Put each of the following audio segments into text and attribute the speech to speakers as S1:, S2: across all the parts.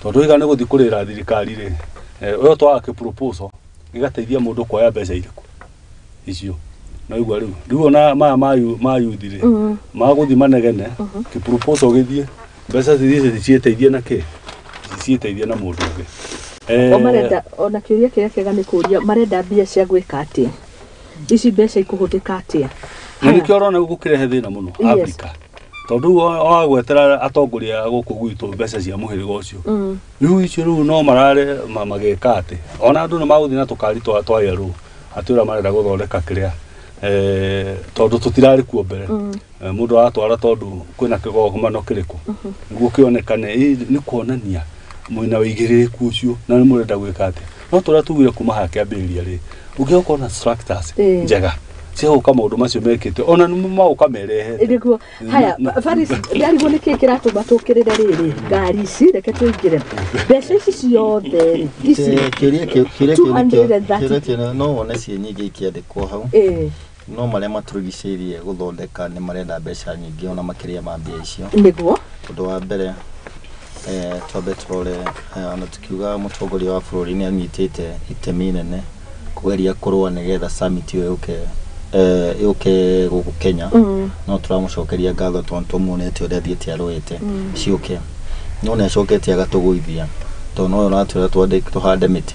S1: tondu iga ne guthi kurira thirikari ri uyo twaka proposal igateithia mundu kwaya mbeca iriku icio na igwa riu ona ma yuthire ma guthi manegene ki proposal githie mbeca thithie cieteithia na ki cieteithia na mundu ungi
S2: o marenda ona kiuria kiria kega ni kuria marenda mbia cia gwika atia ici mbeca ikuhuthika atia
S1: ni kio rona gukirehe thina muno Africa tondu wagwetera atongoria guku gwitu mbeca cia muhiriga ucio riu icio riu no marare mageka ati ona andu ni maguthi na tukari twa yeru atira marenda guthondeka kiria tondu tutirari kuo mbere mundu atwara tondu kwina kigogomano kiriku niguo kionekane ni kuonania mwina wigiririku ucio na ni murenda gwika ati no tura tugire kuma hake ambiriria ri ugioka na structures njega cio kama maundu macio mekite ona ni mauka merehe
S2: niguo haya Faris ndarigo ni kikira tubatukirire riri ngari ici reke tuingire mbeca ici ciothe ici
S3: kiria no wone cie nyingi ikiandikwo hau no maria maturigiceirie guthondeka ni marenda mbeca nyingi ona makiria ma mbia icio
S2: niguo
S3: undu wa mbere twabe tore ona tukiuga mutongoria wa bururi ni anyitite itemi nene kugeria kurwa nigetha summit iyo yuke guku Kenya no turamucokeria ngatho tondu muonete uria thiete arwete ciuke no ne acokete agatuguithia to no uratwira tuhande miti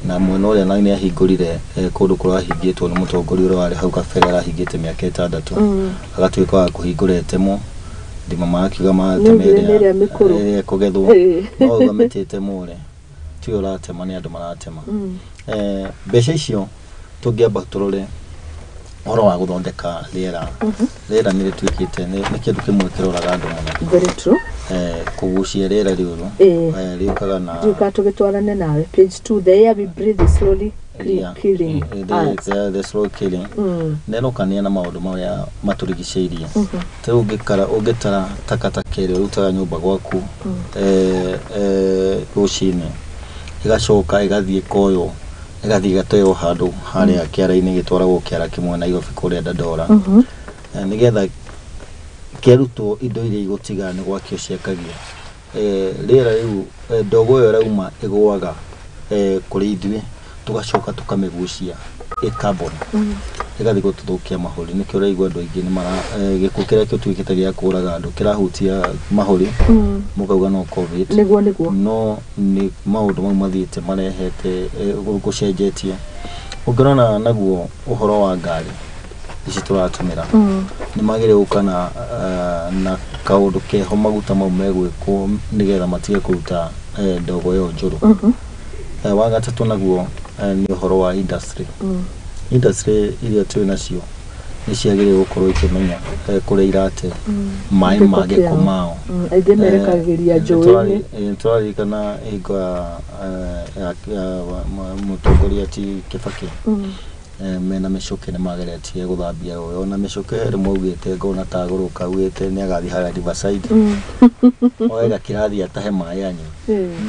S3: na mwena uria na ni ahingurire kundu kurahingitwo ni mutongoria uria wari hau kabere arahingite miaka 6 agatwika wa kuhingurete mo ndima makiuga matemeria kugethwo no ugametete mure ti uratema ni andu maratema mbeca icio tungiamba turore oro wa guthondeka rera ni ritwikite ni kindu kimwe kiroraga andu muno
S2: very true
S3: kugucia rera riuru riukaga na
S2: duka tugitwarane nawe page 2 the air we breathe slowly killing
S3: the slow killing neno kania na maundu maria maturigiceirie te ungitara takatakere rutaga nyumba gwaku rucine igacoka igathie koyo igathie gatoyo handu haria kiara-ini gitwaragwo kiara kimwe na Nairobi kuria Dandora nigetha kiarutwo indo iria igutiga ni gwakio ciakagia rera riu ndogo yo rauma igwaga kuri ithue tugacoka tukamigucia carbon igathi gututhukia mahuri nikio raigwa andu aingi ni mara gikukira kio twikite gia kuraga andu kirahutia mahuri mukauga no covid
S2: niguo
S3: no ni maundu mau mathiite marehete gucenjetie ungirona naguo uhoro wa ngari ici turatumira ni magire ukana na kaundu keho maguta mau megwikwo nigetha matige kuruta ndogo yo njuru wa gatatu naguo ni uhoro wa industry iria twi nacio ni ciagire gukorwo ikimenya kuria irate mai mage kumao
S2: aige merekagiria njũĩ
S3: twari kana iga mutongoria ti Kibaki mena micoke ni mageretie guthambia uyo na micoke rimwe ugite ngona taguruka ugite ni agathi haria Riverside oega kirathi atahe mai anyu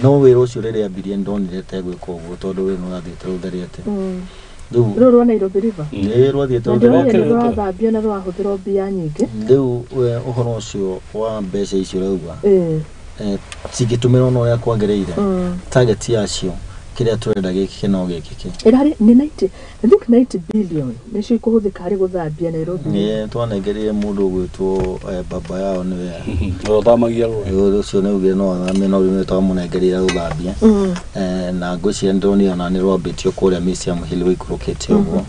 S3: no wiro ucio riria ambirie ndonire tegwika uguo tondu we no athite rutherete
S2: riu rwa Nairobi River
S3: ni rwathite rutherete
S2: rwathambio na rwahuthirwo mbia nyingi
S3: riu uhoro ucio wa mbeca icio rauga cigitumira no ya kwagiriire target yacio kiria turenda giki no gikiki
S2: irari ni 90 I think 90 billion nicio ikuhuthika hari guthambia Nairobi
S3: ni twanengerie mundu gwitwo baba yao niwe
S1: rothamagia rwo
S3: ucio ni ugire no thame no rimwe twamunengeria guthambia na ngwiciria ndoni ona ni rwambitio kuria museum hill wikurukite uguo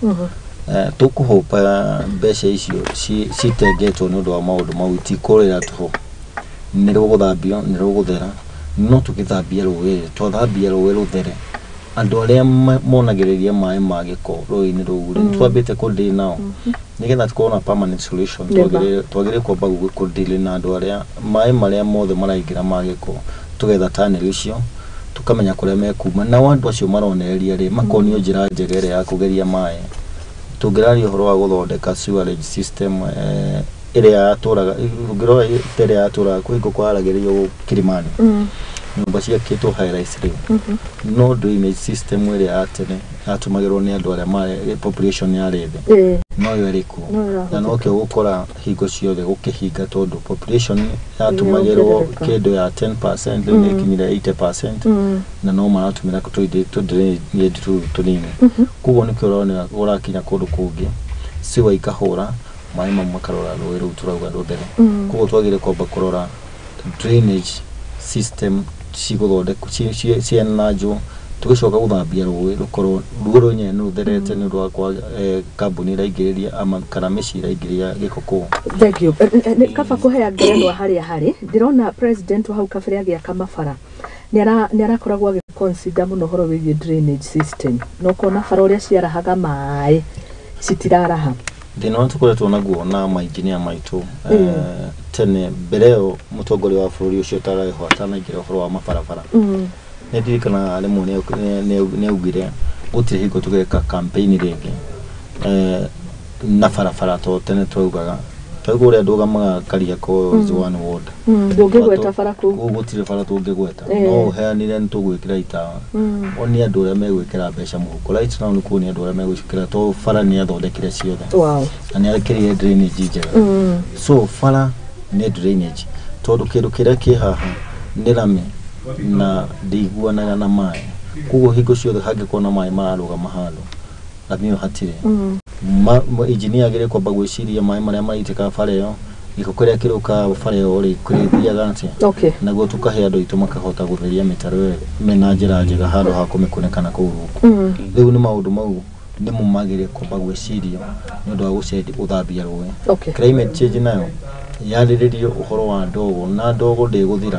S3: tukuhopa mbeca icio citengetwo ni undu wa maundu mau itikurira tuho ni guthambio ni guthera no tukithambia rũĩ twathambia rũĩ rũthere andu aria monagiriria mai magiko rũĩ-ini rũu twambite kũdeal nao nigetha tukorwo na permanent solution twagire kwamba kũdeal na andu aria mai maria mothe maraingira magiko tugetha tunnel icio tukamenya kuria mekuma na andu acio maronereria ri makonio njira njegere ya kugeria mai tungiraria uhoro wa guthondeka sewerage system iria aturaga ngiro iria aturaga kuingo kwaragiririo Kilimani nyumba cia kitu high rise riu no drainage system ĩrĩa ya tene yatumagĩrwo nĩ andũ arĩa marĩ population yarĩ thĩ no yo ĩrĩku na no kĩo gũkora hingo ciothe gũkĩhinga tondũ population yatumagĩrwo kĩndũ ya 10% nĩ kinyire 80% na no maratumĩra drainage tũnini koguo nĩkĩo ũrona ũrakinya kũndũ kũngĩ siwa ikahũra maĩ mamwe makarora rũĩ rũu turauga rũthere koguo twagĩrĩire kwamba kũrora drainage system cigũthondekwo cienanjwo tugicoka guthambia rũĩ rũkorwo rũĩ nyene rũtherete nĩ rwa kwa kambuni iraingĩrĩria ama kana mĩciĩ iraingĩrĩria gĩko kũu.
S2: Thank you. Kaba kũhea ngerenwa harĩa harĩ ndĩrona president wa hau kabere agĩaka mabara nĩ arakoragwo agĩconsider mũno horo wĩgiĩ drainage system no kona bara ũrĩa ciarahaga maĩ citiraraha
S3: thĩna ũrĩa tũkoretwo naguo na mainjinia maitũ tene mbere ĩyo mũtongoria wa bũrũri ũcio tararĩho atanaingĩra ũhoro wa mabarabara nĩ ndirikana rĩmwe nĩ augire gũtirĩ hingo tũgeka campaign rĩngĩ na barabara to tene twaugaga twaigua ũrĩa ndũgamaga Kariakoo is one ward
S2: ndũngĩgweta bara kũu
S3: gũtirĩ bara tũngĩgweta no ũheanire nĩ tũgwĩkĩra itawa oni andũ arĩa megwĩkĩra mbeca mũhuko right now nĩ kuonia andũ arĩa megwĩkĩra to bara nĩ athondekire ciothe na nĩ arekĩrire drainage njega so bara nĩ drainage tondũ kĩndũ kĩrĩa kĩ haha nĩ rami na ndĩiguanaga na maĩ koguo hingo ciothe hangĩkorwo na maĩ mararũgama handũ rami ĩyo hatirĩ engineer agĩrĩire kwamba gwĩciria maĩ marĩa maraitĩka bara ĩyo gĩko kĩrĩa kĩrũka bara ĩyo rĩ kĩrĩthiaga atĩa naguo tũkahe andũ aitũ makahota gũtheria mĩtaro ĩyo mena njĩra njega handũ ha kũmĩkunĩka na kũu rĩu nĩ maũndũ mau nĩmo magĩrĩire kwamba gwĩciria nĩ ũndũ wa gũthambia rũĩ climate change nayo yarĩrĩrio ũhoro wa ndogo na ndogo ndĩgũthira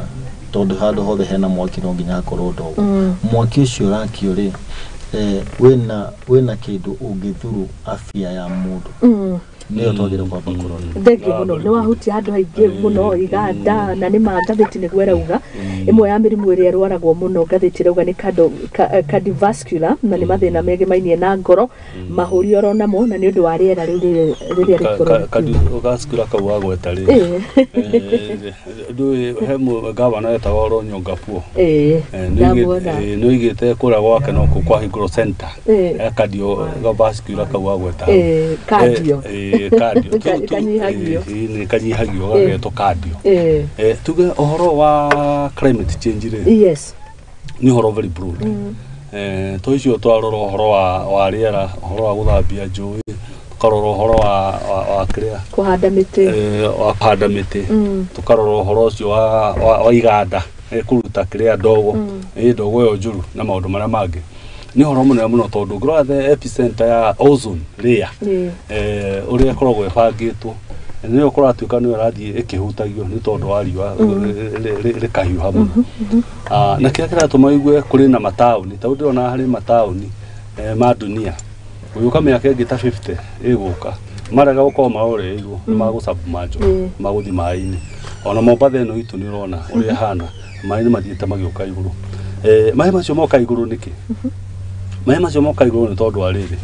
S3: tondũ handũ hothe hena mwaki no nginya hakorwo ndogo mwaki ũcio ũrakio rĩ wĩna kĩndũ ũngĩthuru afya ya mũndũ nĩyo twagĩrĩire kwamba kũrora
S2: thengi mũno nĩ wahutia andũ aingĩ mũno iganda na nĩ ngathĩti nĩguo ĩrauga ĩmwe ya mĩrimũ ĩrĩa ĩrwaragwo mũno ngathĩti ĩrauga nĩ cardiovascular na nĩ mathĩna megĩmainie na ngoro mahũri oro namo na nĩ ũndũ wa rĩera rĩu rĩrĩa rĩkorwo
S1: cardiovascular kau wagweta rĩ ndũĩ he gavana etagwo Ronyogapuo nĩ oigĩte kũrĩa gwake no kwahingũrwo center ya cardiovascular kau wagweta
S2: cardio
S1: kanyihagio gagetwo cardio tuge ũhoro wa climate change rĩ
S2: yes
S1: nĩ ũhoro very broad to icio twarora ũhoro wa rĩera ũhoro wa gũthambia njũĩ tukarora ũhoro wa kĩrĩa kũhanda mĩtĩ tukarora ũhoro ũcio wa iganda kũruta kĩrĩa ndogo ndogo ĩyo njũru na maũndũ marĩa mangĩ ni horo mũnene mũno tondũ ngoro the epicenter ya ozone layer ũrĩa ĩkoragwo ĩbangĩtwo nĩ ũkorwo atuĩka nĩ ũrathiĩ ĩkĩhutagio nĩ tondũ wa riũa rĩkahiũha mũno na kĩrĩa kĩratũma igue kũrĩ na mataũni tondũ ndĩrona harĩ mataũni ma dunia gũka mĩaka ĩngĩ ta 50 ĩgũka marega gũkorwo maroreirwo nĩ magũcabmanjwo magũthi maĩ-inĩ ona Mombatha ĩno itũ nĩ ũrona ũrĩa hana maĩ nĩ mathiĩte magĩũka igũrũ maĩ macio moka igũrũ nĩkĩ maĩ macio moka igũrũ nĩ tondũ wa rĩrĩ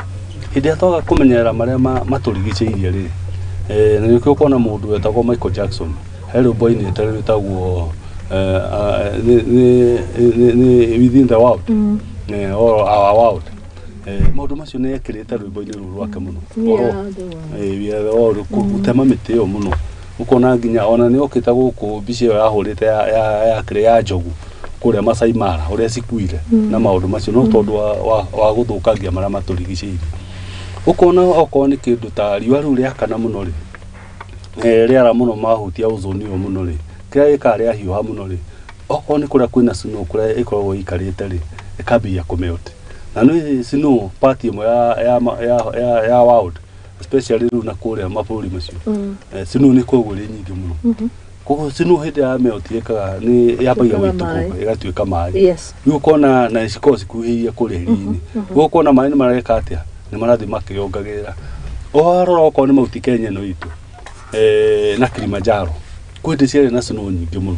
S1: hĩndĩ ĩrĩa twaga kũmenyerera marĩa matũrigicĩirie rĩ na nĩkĩo kuona mũndũ wetagwo Michael Jackson he rwĩmbo-inĩ rwĩtagwo within the world or our world maũndũ macio nĩ ekĩrĩte rwĩmbo-inĩ rũu rwake mũno gũtema mĩtĩ ĩyo mũno ũkona nginya ona nĩ okĩte gũkũ mbica ĩyo yahũrĩte ya njogu kũrĩa Masai Mara ũrĩa cikuire na maũndũ macio no tondũ wa gũthũkangia marĩa matũrigicĩirie ũkona okorwo nĩ kĩndũ ta riũa rĩu rĩakana mũno rĩ rĩara mũno mahutia ozone ĩyo mũno rĩ kĩrĩa gĩkaga rĩahiũha mũno rĩ okorwo nĩ kũrĩa kwĩna snow kũrĩa ĩkoragwo ĩikarĩte rĩ ĩkambia kũmelt na nĩ snow part ĩmwe ya world especially rĩu na kũrĩa mabũrũri macio snow nĩ kũguo rĩ nyingĩ mũno koguo snow hĩndĩ ya melt ĩkaga nĩ yambagia gũitũka ĩgatuĩka maĩ rĩu ũkona na cikorwo cikuhĩirie kũrĩa iria-inĩ ũkona maĩ nĩ mareka atĩa nĩ marathiĩ makĩongagĩrĩra warora okorwo nĩ Mount Kenya ĩno itũ na Kilimanjaro kwĩ hĩndĩ ciarĩ na snow nyingĩ mũno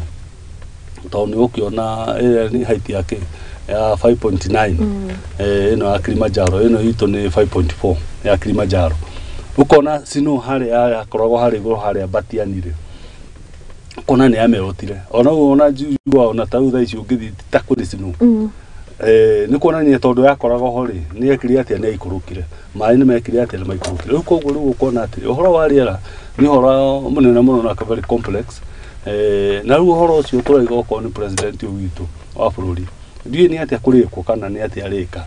S1: tondũ nĩ ũkĩona nĩ height yake ya 5.9 ĩno ya Kilimanjaro ĩno itũ nĩ 5.4 ya Kilimanjaro ũkona snow harĩa yakoragwo harĩ igũrũ harĩa Batianire kona nä amerotire ona njua ona tautha icio å ngä thiä takå rä cinu nä kuonania tondå yakoragwo ho rä nä ekire atä nä aikå rå kire maä nä mekire atä nä maikå rå kire rä u koguo rä u å kuona atä å horo wa rä era nä å horo må nene må no na very complex na rä u å horo å cio tå raiga okorwo nä president å witå wa bå rå ri ndiä nä atä a kå rä kwo kana nä atä arä ka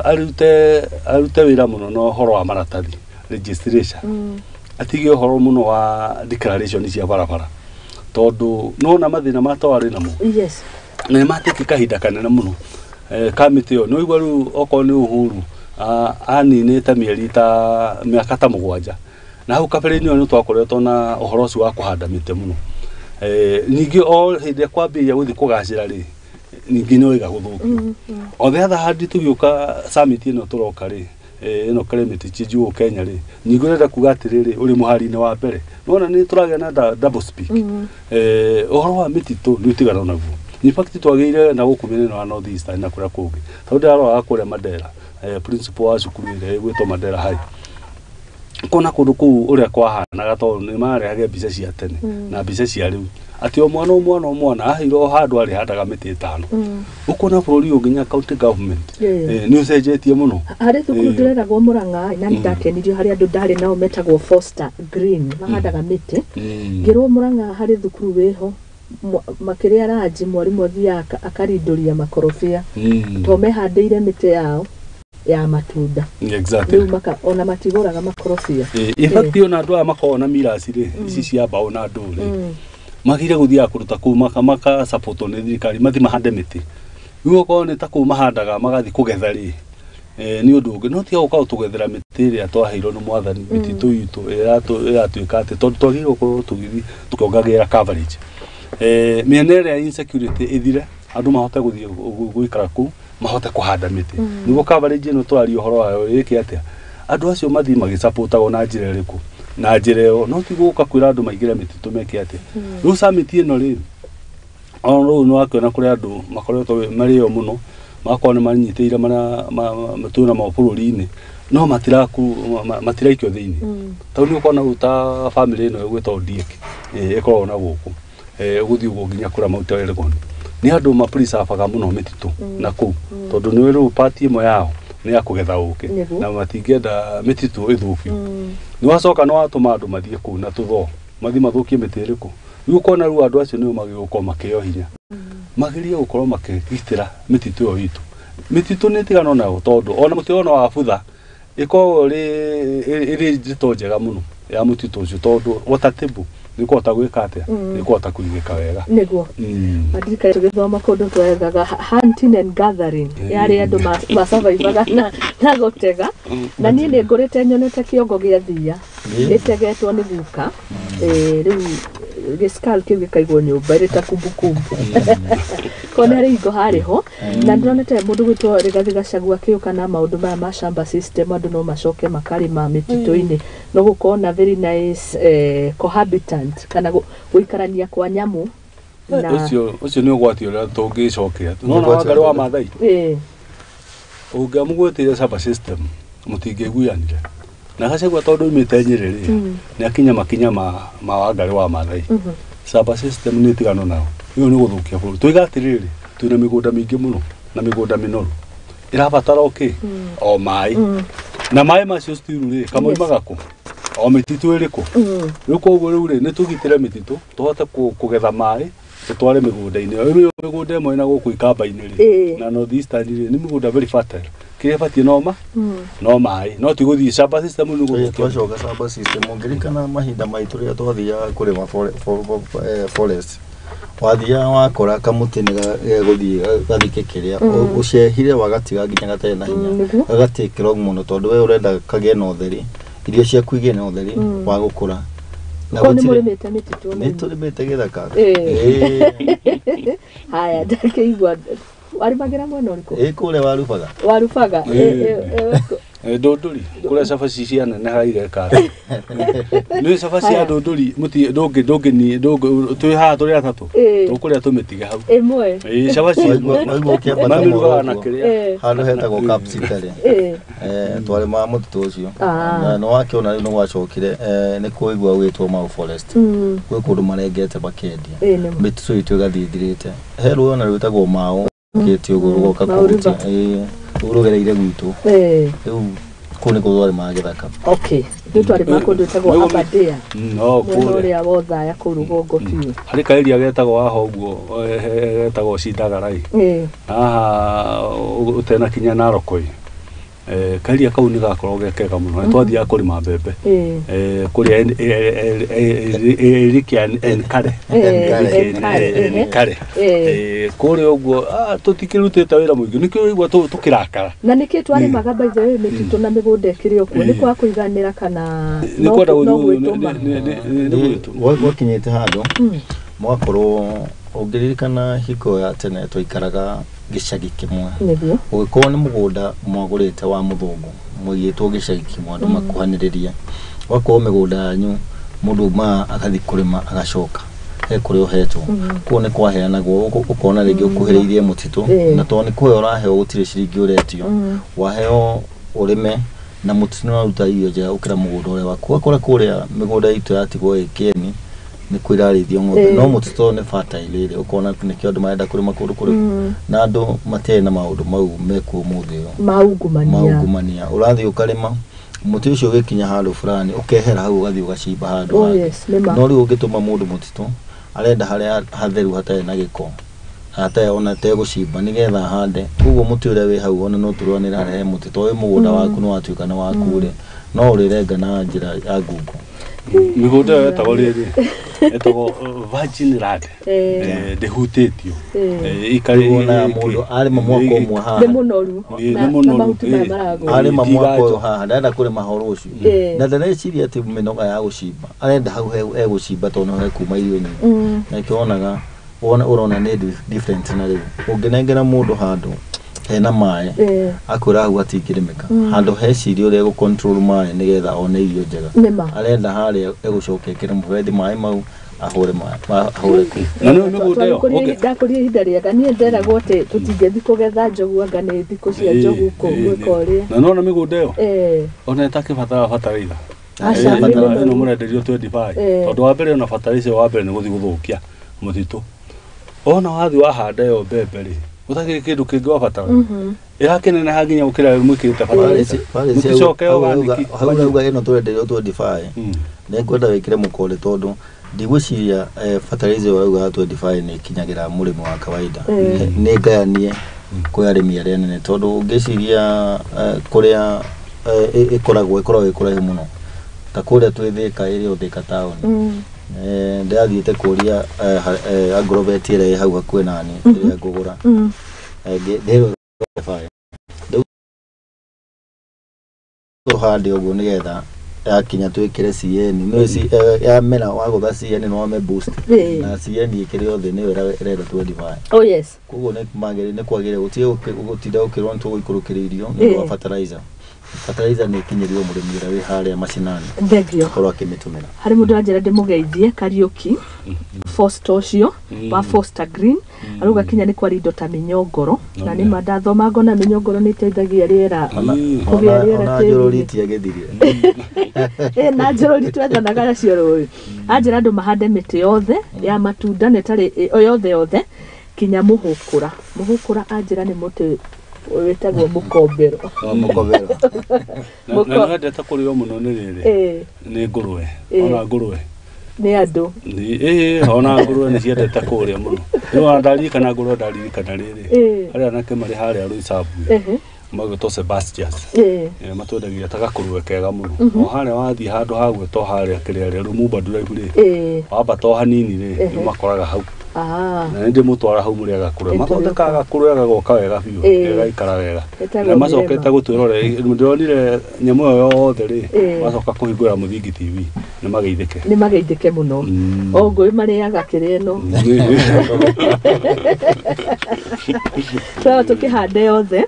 S1: arute wä ra må no na å horo wa maratathi registration atige å horo må no wa declaration cia barabara tondå nona mathä na matwarä namo na matä kahinda kanene må no kamä ä yo nä igua rä u okorwo nä å huru aninä te mä eri ta mä aka ta må gwanja na hau kabere-inä ä yo nä twakoretwo na å horo å cio wa kå handa mä tä må no ningä o hä ndä ä kwambä ria gå thiä kå gacä ra rä ningä nä wega gå thå kio othe atha handi tå gä å ka samiti ä no tå roka rä ä no climate change å Kenya rä ningä renda kuga atä rä rä å rä må hari-inä wa mbere nona nä tå ragä na double speak å horo wa mä titå nä å tigana naguo in fact twagä ire na gå kå mä nä wa north east na kå rä a kå ngä tondå ndä raroaga kå rä a Mandera principal wa cukuru ä rä gwä two Mandera hai kona kå ndå kå u å rä a kwahanaga tondå nä marehage mbica cia tene na mbica cia rä u atä o mwana aheirwo handå arä handaga mä tä ĩtano å kona bå rå ri å nginya county government nä å cenjetie må no
S2: harä thukuru ndä reragwo Mũrang'a na nä ndakenirio harä andå ndarä nao metagwo Foster Green mahandaga mä tä ngä rwo Mũrang'a harä thukuru wä ho makä rä a ranji mwarimå athiaga akarindå makorobia to mehandä ire mä tä yao ya matunda rĩu ona matigå raga makorobia
S1: ona andå aya makoragwo na mirasi rä ici cia mbaå na ndå rä magire gå thiaga kå ruta kå maka support nä thirikari mathi mahande mä tä rä u okorwo nä ta kå mahandaga magathi kå getha rä nä å ndå å ngä no tiga gå ka gå tå gethera mä tä ä rä a twaheirwo nä mwathani mä titå itå ä ratuä ka atä tondå twagä rwo gå tå gä tå kä ongagä ra mä ene ä rä a insecurity ä thire andå mahote gå thiä gå ikara kå u mahote kå handa mä tä nä guo ä no tå raria å horo wayo ä kä atä andå acio mathi magä supportagwo na njä ra ä rä kå na njä ra ä yo no tigå ka kwä ra andå maingä re mä titå meke atä rä u samiti ä no rä ona rä u nä wakä kå rä andå makoretwo marä o må no magakorwo nä manyitä ire matå na mao bå rå ri-inä no matiraikio thä inä tondå nä å korwo na ta bamä ä no ä gwä two ndiäk ä koragwo na gå kå gå thiä å guo nginya kå ra mauta weregoni nä andå mapricabaga må no mä titå na kå u tondå nä rä u pati ä mwe yao nä ya kå getha å kä na matingĩenda mä titå ä thå kio nä wacoka nä watå ma andå mathiä kå u na tå thoo mathi mathå kie mä tä ä rä kå rä u kona rä u andå acio nä magä gå korwo makä o hinya magerie gå korwo makĩgitĩra mä titå ä yo itå mä titå nä tigana nayo tondå ona må tä ona wa butha ä koragwo ä njäto njega må no ya må titå å cio tondå watatable nä kåhota gwä ka atä nä kåhota kå igä ka wega
S2: nä guo madirikari tå gä thoma kå ndå twegaga hunting and gathering yarä andå macabaibaga na gå tega na niä nä ngå rä te nyonete kä ongo gä a thia rä tegetwo nä guka rä u gä skal kä u gä kaigwo nyå mba rä ta kumbukumbu kona rä ingo harä ho na ndä ronete må ndå gwä two Rigathi Gachagua akä å ka na maå ndå maya ma shamba system andå no macoke makarä ma mä titå-inä no gå korwo na very nice cohabitant kana gå ikarania kwa nyamå
S1: å cio nä å gwati å rä a tå ngä cokea nona wangarä wa mathai å ngä amå gwä tä ire shamba system må tingä guanire na Gachagua tondå imä te Nyeri rä nä akinya makinya ma wangarä wa mathai shamba system nä tigano nao ä yo nä gå thå kia bå rå tå iga atä rä rä twä na mä gå nda mä ingä må no na mä gå nda mä noru ä rabatara o kä o maä na maä macio stiru rä kamoimaga kå o mä titå ä rä kå rä u koguo rä u rä nä tå gitä re mä titå tå hote kå getha maä tå tware mä gå nda-inä mä gå nda ä mwe na gå kå ikamba-inä rä na north eastern rä nä mä gå nda very fertile kä rä a batiä no maä no ti gå thiä shamba system nä gå
S3: twacoka shamba system ngirikana mahinda maitå rä a twathiaga kå rä ma forest wathiaga wakora kamutä nä gå thiä gathikä kä rä a gå cehire wagatiga nginya gatarä na hinya gagatä kä rog må no tondå we å renda kagä na å theri irio ciaku igä na å theri wa gå kå ra
S2: nä må rä mä te mä titå
S3: nä tå rä mä te gä thaka
S2: haya ndakä igua warä magä ra mwena å rä kå
S3: kå rä a warubaga
S1: Ndondori kule cabaci cia nene haigeka nĩ cabaci ya ndondori muti ndũngĩ ni twĩ haha tũrĩ atatũ tũkũrĩa tũmĩtige hau
S2: ĩmwe
S1: cabaci
S3: marugaga na kĩrĩa handũ hetagwo capsicum twarĩ ma mũtitũ ũcio na no wakĩona no gwacokire nĩ kũigua gwĩtwo Mau Forest gwĩ kũndũ marengete makendia mĩtitũ itũ ĩgathiĩ thirĩte he rũĩ na rwĩtagwo Mau gĩtĩ ũguo rũgoka kũruta urugereire gwitũ rĩu kũnĩ kũrwari magĩthaka
S2: okay nĩ twarĩ makũndũ tagwo Aberdare no kũrĩa wothaya kũu rũgongo biũ
S1: harĩ kaeria getagwo haha ũguo getagwo Cindagarai haha ũtena kinya Narokoi kaeria kau nĩ gakorwo gekega mũno nĩ twathiaga kũrĩma mbembe kũrĩa kare kũrĩa ũguo tũtikĩrutĩte wĩra mũingĩ nĩkĩo ũigua tũkĩrakara
S2: na nĩkĩ twarĩmaga by the way mĩtitũ na mĩgũnda ĩkĩrĩ okuo nĩ kwa kũiganĩra kana
S1: nĩ kwenda
S3: gwakinyĩte handũ mwakorwo ũngĩririkana hiko ya tene twaikaraga gĩcagi kĩmwe ũgĩkorwo nĩ mũgũnda mwagũrĩte wa mũthũngũ mũigĩtwo gĩcagi kĩmwe andũ makuhanĩrĩria wakorwo mĩgũnda yanyu mũndũ ma agathi kũrĩma agacoka he kũrĩa ũhetwo kuo nĩ kwaheanagwo ũkona rĩngĩ ũkuhĩrĩirie mũtitũ na to nĩ kũhe ũraheo gũtirĩ ciringi ũretio waheo ũrĩme na mũtitũ no ũruta irio njega ũkĩra mũgũnda ũrĩa waku ũgakora kũrĩa mĩgũnda itũ yatigwo ĩkĩeni nĩ kwĩrarĩithio ng'ombe no mũtitũ nĩ fertile ĩrĩa ũkona nĩkĩo andũ marenda kũrĩma kũndũ kũrĩkũ na andũ matiĩ na maũndũ mau mekuo mũthĩ ũyũ maungumania ũrathiĩ ũkarĩma mũtĩ ũcio ũgĩkinya handũ fulani ũkehera hau ũgathiĩ ũgacimba handũ no rĩu ũngĩtũma mũndũ mũtitũ arenda harĩa hatheru hatarĩ na gĩko hatarĩ ona tegũcimba nĩgetha hande koguo mũtĩ ũrĩa wĩ hau ona no tũrwanĩra he mũtitũ wĩ mũgũnda waku nĩ watuĩka nĩ waku rĩ no ũrĩrenga na njĩra ya ngungo
S1: mĩgũnda ĩyo ĩtagwo rĩrĩ ĩtagwo virgin land ndĩhutĩtio
S3: ikarĩ mũndũ arĩma mwaka ũmwe haha
S2: nĩ mũnoru na mahuti maya maragwo
S3: arĩma mwaka ũyũ haha ndarenda kũrĩma horo ũcio na ndareciria atĩ mĩnoga ya gũcimba arenda hau egũcimba tondũ he kuma irio nyingĩ na ikĩonaga ũrona nĩ different na rĩu ũngĩnengera mũndũ handũ hena maĩ akwĩra hau atingĩrĩmĩka handũ heciria ũrĩa gũcontrol maĩ nĩgetha one irio njega arenda harĩa egũcoka ekĩre mũberethi maĩ mau ahũre
S1: na nĩ mĩgũnda ĩyo
S2: ndakũria ihinda rĩega niĩ nderagwo atĩ tũtingĩthiĩ kũgetha njogu anga nĩ thikũ cia njogu gwĩka ũrĩa
S1: na nona mĩgũnda ĩyo ona ĩtakĩbatara bataraitha ĩno mũrenderio 25 tondũ wa mbere ona bataraitha wa mbere nĩ gũthiĩ gũthũkia mũtitũ ona wathiĩ wahanda ĩyo mbembe rĩ utakire kindu kingi wabatara irakene haginya gukira mwikirite bataraitha muticoke organic
S3: hauga ino twenderio 25 ne kwenda wikire mukore tondu ndigwiciria fertilizer wauga 25 ni kinyagira murimo wa kawaida ni ngayanie kwa arimi aria nene tondu ngiciria kuria ikoragwo ikora muno ta kuria twithika iri uthika town ndathiĩte kũria agrovet ĩrĩa hau hakuhĩ nani ĩrĩa ngũgũra ndĩrwo tũhande ũguo nĩgetha yakinya twĩkĩre CN no ya mena wagũtha CN no ame boost na CN ĩkĩrĩ othe nĩyo ĩrenda 25
S2: oh yes
S3: koguo nĩ magere nĩ kwagĩrĩire gũtinda ũkĩrwo tũgũikũrũkĩrĩirio nĩ wa fertilizer fertilizer nĩ kinyĩrio mũrĩmi ũrĩa wĩ harĩa macinani
S2: thengio
S3: korwo akĩmĩtũmĩra
S2: harĩ mũndũ anjĩra ndĩmũgeithie Kariuki Foster ũcio wa Foster Green arauga kinya nĩ kwa indo ta mĩnyongoro na nĩ mandathoma ngona mĩnyongoro nĩ ĩteithagia rĩera kũgĩa rĩera
S3: njũrũriti agĩthirie
S2: na njũrũri twethanaga nacio rũĩ anjĩra andũ mahande mĩtĩ yothe ya matunda nĩ tarĩ yothe kinya mũhũkũra anjĩra nĩ mũtĩ wetagwo mũkombero
S1: na ndeta kũrĩo mũno nĩ rĩrĩ nĩ ngũrũwe ona ngũrũwe
S2: nĩ andũ
S1: ona ngũrũwe nĩ ciendete kũrĩa mũno rĩu ndarikana ngũrũwe ndarikana rĩrĩ arĩa anake marĩ harĩa Rũisabu magĩtwo Sebastians matwendagia ta gakũrũwe kega mũno o harĩa wathiĩ handũ hagwĩtwo harĩa kĩrĩa Rumumba Drive rĩ wamba to hanini rĩ nĩ makoraga hau na ndĩ mũtwara hau mũrĩ agakũrũwe mathondekaga gakũrũwe gagoka wega biũ gaikara wega na macokete gũtwĩrora ndĩronire nyamũ ĩyo yothe rĩ macoka kũhingũra Mũthingi TV nĩ mageithĩke mũno o ngũĩ marĩaga kĩrĩa ĩno tũkĩhande yothe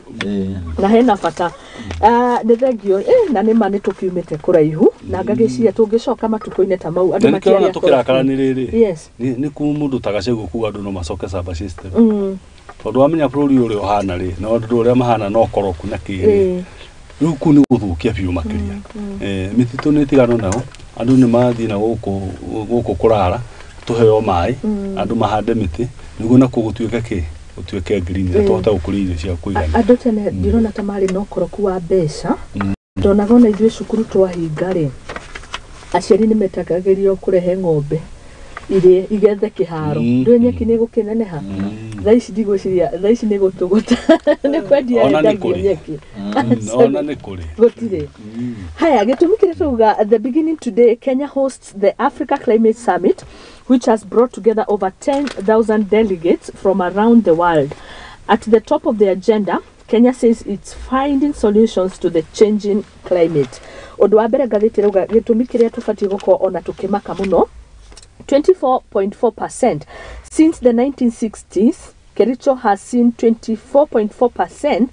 S1: na hena bata
S2: nä thengio na nä ma nä tå kiumä te kå raihu na ngagä ciria tå ngä coka matukå-inä ta mau
S1: andå makä tå kä rakara nä rä rä nä ku må ndå tagacegå kuga andå no macoke samba system tondå wamenya bå rå ri å rä a å hana rä na andå å rä a mahana no koroku na kä rä rä u kuu nä gå thå kia biå makä ria mä titå nä tigano nao andå nä mathiä na gå kå kå rara tå heo maä andå mahande mä tä nä guo nakuo gå tuä ke utuike green na tũhote gũkũria irio cia kũigana
S2: andũ tene ndirona ta marĩ na ũkoroku wa mbeca ndonaga ona ithuĩ cukuru twahinga rĩ aciari nĩ metagagĩrio kũrehe ng'ombe irĩ igethe kĩharo ndũĩ nyeki nĩ gũkĩneneha thaa ici ndigwĩciria thaa ici nĩ gũtũgũta nĩ kwendia endagio nyeki
S1: ona nĩ kũrĩ
S2: gũtirĩ haya gĩtũmi kĩrĩa tũuga at the beginning today Kenya hosts the Africa Climate Summit which has brought together over 10,000 delegates from around the world. At the top of the agenda, Kenya says it's finding solutions to the changing climate. Ũndũ wa mbere ngathĩti rauga gĩtũmi kĩrĩa tũbatiĩ gũkorwo ona tũkĩmaka mũno 24.4% since the 1960s. Kericho has seen 24.4%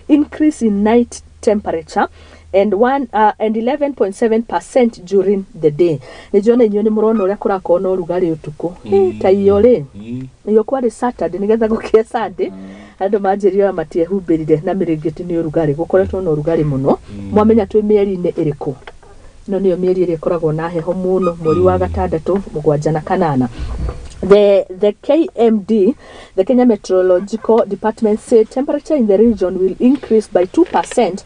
S2: increase in night temperature and 11.7% during the day. Nijiona inyuĩ nĩ mũrona ũrĩa kũrakorwo na ũrugarĩ ũtukũ ta iyo rĩ iyo kwarĩ Saturday nĩgetha gũkĩa Sunday andũ manjĩrio matiehumbĩrire na mĩrĩngĩti nĩ ũrugarĩ gũkoretwo na ũrugarĩ mũno mwamenya twĩ mĩeri-inĩ ĩrĩkũ no nĩyo mĩeri ĩrĩa ĩkoragwo na heho mũno mweri wa gatandatũ mũgwanja na kanana. The KMD, the Kenya Meteorological Department, said temperature in the region will increase by 2%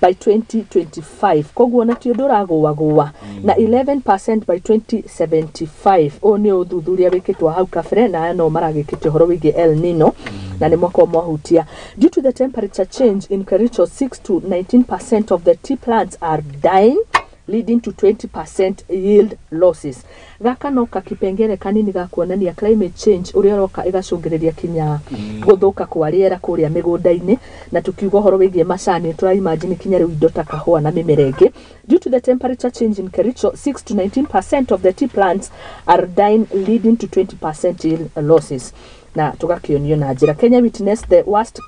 S2: by 2025. Koguo na tio ndũragũagũa na 11% by 2075. O nĩ ũthuthuria wĩkĩtwo hau kabere na aya no maragĩkĩte ũhoro wĩgiĩ El Nino na nĩ mwako mwahutia. Due to the temperature change in Kericho, 6 to 19% of the tea plants are dying, leading to 20% yield losses. Gaka no kakipengere kanini ga kuonania climate change uria roka igacungiriria kinya guthuka kwa riera kuria migunda-ini na tukiuga horo wigie macani tura imagine kinya riu indo ta kahua na mimerenge. Due to the temperature change in Kericho, 6 to 19% of the tea plants are dying, leading to 20% yield losses. Na tugakionio na njira Kenya witnessed the worst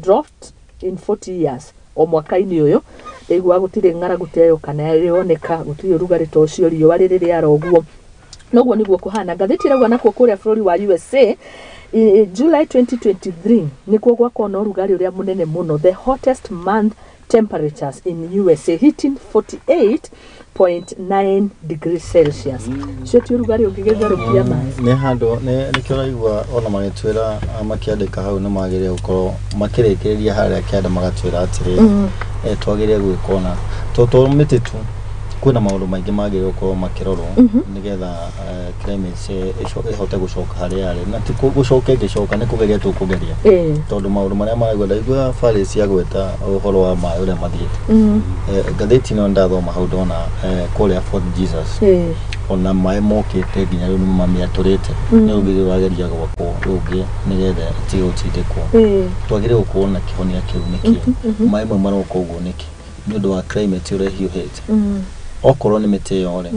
S2: drought in 40 years. O mwaka-ini uyu igwa gutire ng'aragu teyo kana rioneka gutire urugarĩ ta ũcio riũa rĩrĩ rĩara ũguo noguo niguo kuhana. Ngathĩti rauga nakuo kũrĩa bũrũri wa USA July 2023 nikuo gwakwo na ũrugarĩ ũrĩa mũnene mũno, the hottest month temperatures in USA hitting 48.9 degrees Celsius. Cio ti ũrugarĩ ũngĩgetherũkia maĩ
S3: nĩ handũ nĩ kĩo raigua ona magĩtwĩra makĩandĩka hau nĩ magĩrĩire gũkorwo makĩrĩkĩrĩria harĩa kĩanda magatwĩra atĩrĩ twagĩrĩire gwĩkona tondũ mĩtitũ kwĩna maũndũ maingĩ magĩrĩire gũkorwo makĩrorwo nĩgetha climate ĩhote gũcoka harĩa yarĩ na ti gũcoka ĩngĩcoka nĩ kũgeria tũkũgeria tondũ maũndũ marĩa maraigua ndaigua barĩ cia gweta ũhoro wa maĩ ũrĩa mathiĩte ngathĩti ĩno ndathoma hau ndona kũrĩa Fort Jesus ona maĩ mokĩte nginya rĩu nĩ mamĩatũrĩte nĩ ũgĩrĩ wageria gwakwo ũngĩ nĩgetha ĩtige gũtindĩkwo twagĩrĩire gũkorwo na kĩhonia kĩu nĩkĩ maĩ mau maroka ũguo nĩkĩ nĩ ũndũ wa climate ũrĩa hiũhĩte okorwo nĩ mĩtĩ ĩyo rĩ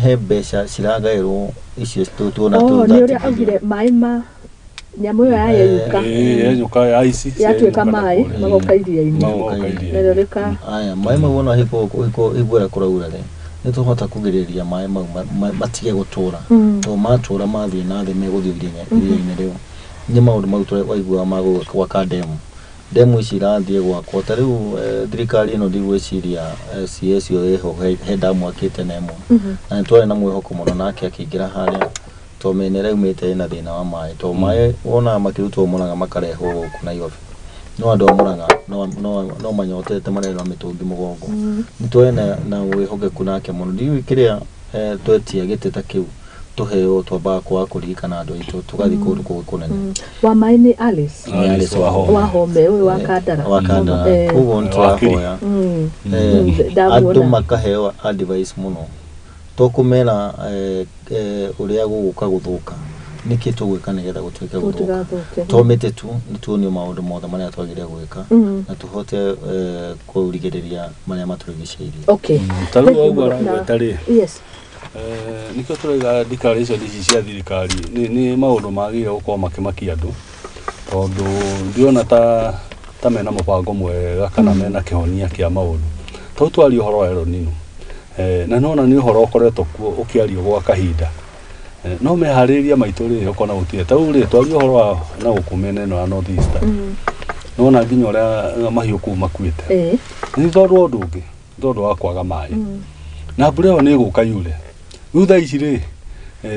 S3: he mbeca ciragaĩrwo icio tuona
S2: nĩ ũrĩa augire maĩ ma nyamũ ĩyo yayeyuka
S1: ya ici
S2: yatuĩka maĩ magoka iria-inĩ nerĩka
S3: aya maĩ mau ona higuera kũraura rĩ nĩ tũhota kũgirĩrĩria maĩ mau matige gũtũra tondũ matũra mathiĩ na thĩ megũthiĩ iria-inĩ rĩu nĩ maũndũ mau tũraigua ma gwaka ndemu ici irathiĩ gwakwo ta rĩu thirikari ĩno ndigwĩciria CS ĩho he ndamu akĩte na ĩmwe na nĩ twarĩ na mwĩhoko mũno nake akĩingĩra harĩa tondũ mĩena ĩraumĩte ĩna thĩna wa maĩ tondũ maĩ wona makĩrutwo Mũrang'a makarehwo gũkũ Nairobi no andũ a Mũrang'a no manyotete marerwo mĩtũngi mũgongo nĩ twarĩ na wĩhokeku nake mũno ndiũĩ kĩrĩa twetia gĩtĩ ta kĩu tuheo twambaga kwa kũririkana andũ aitũ tũgathiĩ kũndũ kũnene
S2: wa maĩ nĩ Alice wa home ũyũ wa Kandara
S3: ũguo nĩ tũrahoya andũ makaheo advice mũno tũkũmera ũrĩa gũgũka gũthũka nĩkĩ tũgwĩka nĩgetha gũtuĩke gũthũka to mĩtitũ nĩ tuonio maũndũ mothe marĩa twagĩrĩire gwĩka na tũhote kũrigĩrĩria marĩa matũrigicĩirie
S1: ta rĩu ũguo aragweta rĩ nikio tũraiga declaration ici cia thirikari nĩ maũndũ magĩrĩire gũkorwo makĩmakia andũ tondũ ndiona ta ta mena mubango mwega kana mena kihonia kia maundu to twari uhoro ero nino na nona ni uhoro ukoretwo kuo ukiario gwa kahinda no mehariria maitu ri ukona gutie ta uri twari uhoro na gukumene no North Eastern nona nginya ria mahiu ku makuite ni tondu undu ungi tondu wa kwaga mai na mbura ĩyo nĩ ĩgũka yure rĩu thaa ici rĩ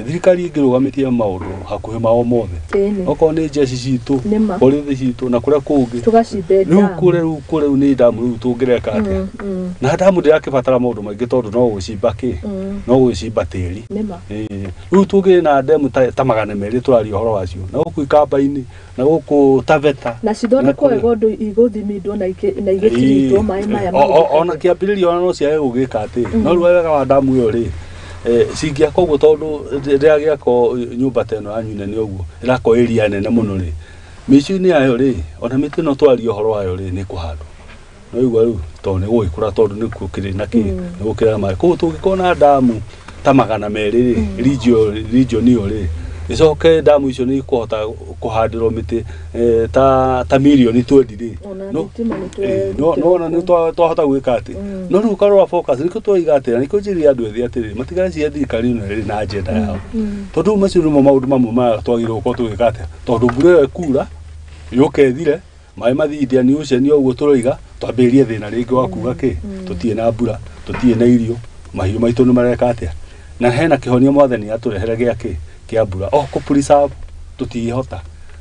S1: thirikari ĩngĩrũgamitie maũndũ hakuhĩ mao mothe okorwo nĩ njeci citũ borithi citũ na kũrĩa kũngĩ rĩu kũrĩa nĩ ndamu rĩu tũngĩreka atĩa na ndamu ndĩrakĩbatara maũndũ maingĩ tondũ no gũcimba no gũcimba tĩri rĩu tũngĩ na ndemu ta magana merĩ tũraria ũhoro wacio na gũkũ ikamba-inĩ na gũkũ Taveta
S2: na cithondekwo wega ũndũ igũthimindwo na igĩtirindwo maĩ maya
S1: ona kĩambĩrĩria ona no ciage gũgĩka atĩ no rĩu wega wa ndamu ĩyo rĩ cingiaka ũguo tondũ rĩrĩa gĩako nyũmba ta ĩno yanyu nene ũguo ĩrako area nene mũno rĩ mĩciĩ-inĩ yayo rĩ ona mĩtĩ ĩno twaria ũhoro wayo rĩ nĩ kũhandwo no igua rĩu tondũ nĩ gũgĩkũra tondũ nĩ kũrĩ na kĩ nĩ gũkĩra maĩ koguo tũngĩkorwo na ndamu ta magana merĩ rĩ region ĩyo rĩ icoke ndamu icio nĩ ikũhota kũhandĩrwo mĩtĩ ta mirioni 20 rĩ no nĩ twahota gwĩka atĩ no rĩu karora focus nĩkĩo tũiga atĩ nĩkĩo njĩrĩ andũ ethĩ atĩrĩ matigare cia thirikari ĩno ĩrĩ na agenda yao tondũ macio nĩmo maũndũ mamwe maya twagĩrĩirwo gũkorwo tũgĩka atĩa tondũ mbura ĩyo ĩkura yũkethire maĩ mathiĩ Indian Ocean ũguo tũroiga twambĩrĩrie thĩna rĩngĩ wa kuga kĩ tũtirĩ na mbura tũtirĩ na irio mahiũ maitũ nĩ mareka atĩa na hena kĩhonia mwathani atũrehere gĩakĩ kia mbura kũpreserve tũtingĩhota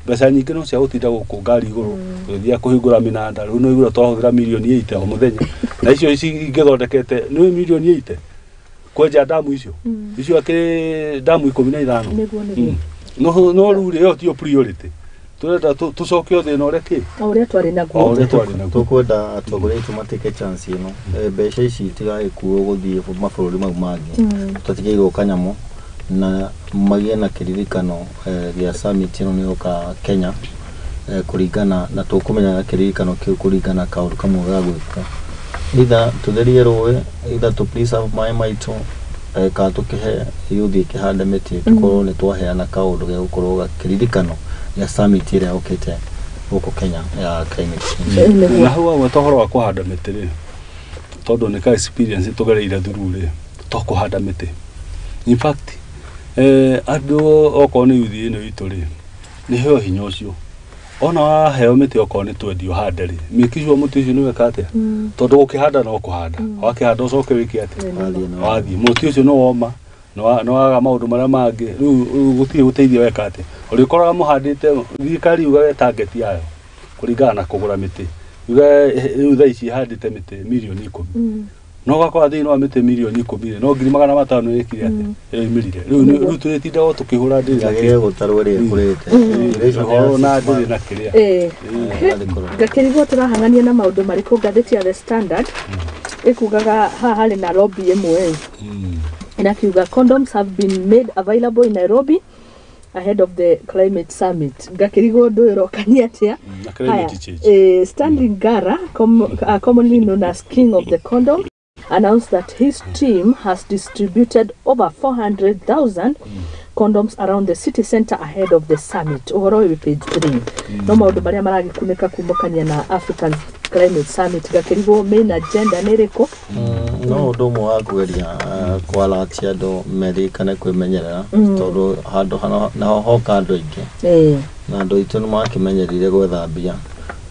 S1: mbeca nyingĩ no cia gũtinda gũkũ ngari igũrũ gũthiĩ kũhingũra mĩnanda rĩu no igũrũ twahũthĩra mirioni 8 o mũthenya na icio ingĩthondekete nĩ mirioni 8 kwenja ndamu icio akĩrĩ ndamu 15 no rĩu ĩyo tiyo priority turenda tucoke thĩna ũrĩa kĩ
S2: ũrĩa twarĩ naguo
S3: tũkwenda atongoria aitũ matĩke chance ĩno mbeca ici itigagĩkuo gũthiĩ mabũrũri mau mangĩ tũtigĩirwo kanyamũ na magĩe na kĩririkano gĩa summit ĩno nĩ yoka Kenya kũringana na tũkũmenya kĩririkano kĩu kũringana kaũndũ kamwe ga gwĩka either tũtherie rũĩ either to preserve maĩ maitũ kana tũkĩhe youth ĩkĩhande mĩtĩ tũkorwo nĩ twaheana kaũndũ gĩa gũkorwo kĩririkano gĩa summit ĩrĩa yũkĩte gũkũ Kenya ya climate change
S1: na hau amwe tohoro wa kũhanda mĩtĩ rĩ tondũ nĩ ka experience tũgereire through rĩ tũkũhanda mĩtĩ in fact andũ okorwo nĩ youth ĩno itũ rĩ nĩ heo hinya ũcio ona waheo mĩtĩ okorwo nĩ twendio hande rĩ mĩkĩcio mũtĩ ũcio nĩ weka atĩa tondũ gũkĩhanda no kũhanda wakĩhanda ũcoke wĩke atĩa wathiĩ mũtĩ ũcio no woma no waga maũndũ marĩa mangĩ rĩu gũtirĩ gũteithia weka atĩa ũrĩkoraga mũhandĩte thirikari yugaga target yayo kũringana na kũgũra mĩtĩ yugaga rĩu thaa ici handĩte mĩtĩ mirioni 10 no gakora thĩinĩ wa mĩtĩ mirioni 10 no 500 ĩkire atĩa ĩmĩrire rĩu tũrĩtindaga tũkĩhũra ndĩrĩ
S3: gũtarwo rĩ kũrĩte
S1: na ndĩrĩ na kĩrĩa
S2: ngakĩrigwo tũrahang'ania na maũndũ marĩkũ ngathĩti ya The Standard ĩkugaga haha harĩ na lobby ĩmwe inakiuga condoms have been made available in Nairobi ahead of the climate summit ngakĩrigwo ũndũ ũrokania atĩa Stanley Ngara commonly known as King of the Condom announced that his team has distributed over 400,000 condoms around the city center ahead of the summit. Overall, page 3. No maundu maria maragikuneka kumukania na African Climate Summit gakirigo main agenda nereko
S3: no ndo mo akugeria kwalatia ndo medikane kwimenyerera tondu handu hana na hoka andu ingi na ndo itu no makimenyerire gwethambia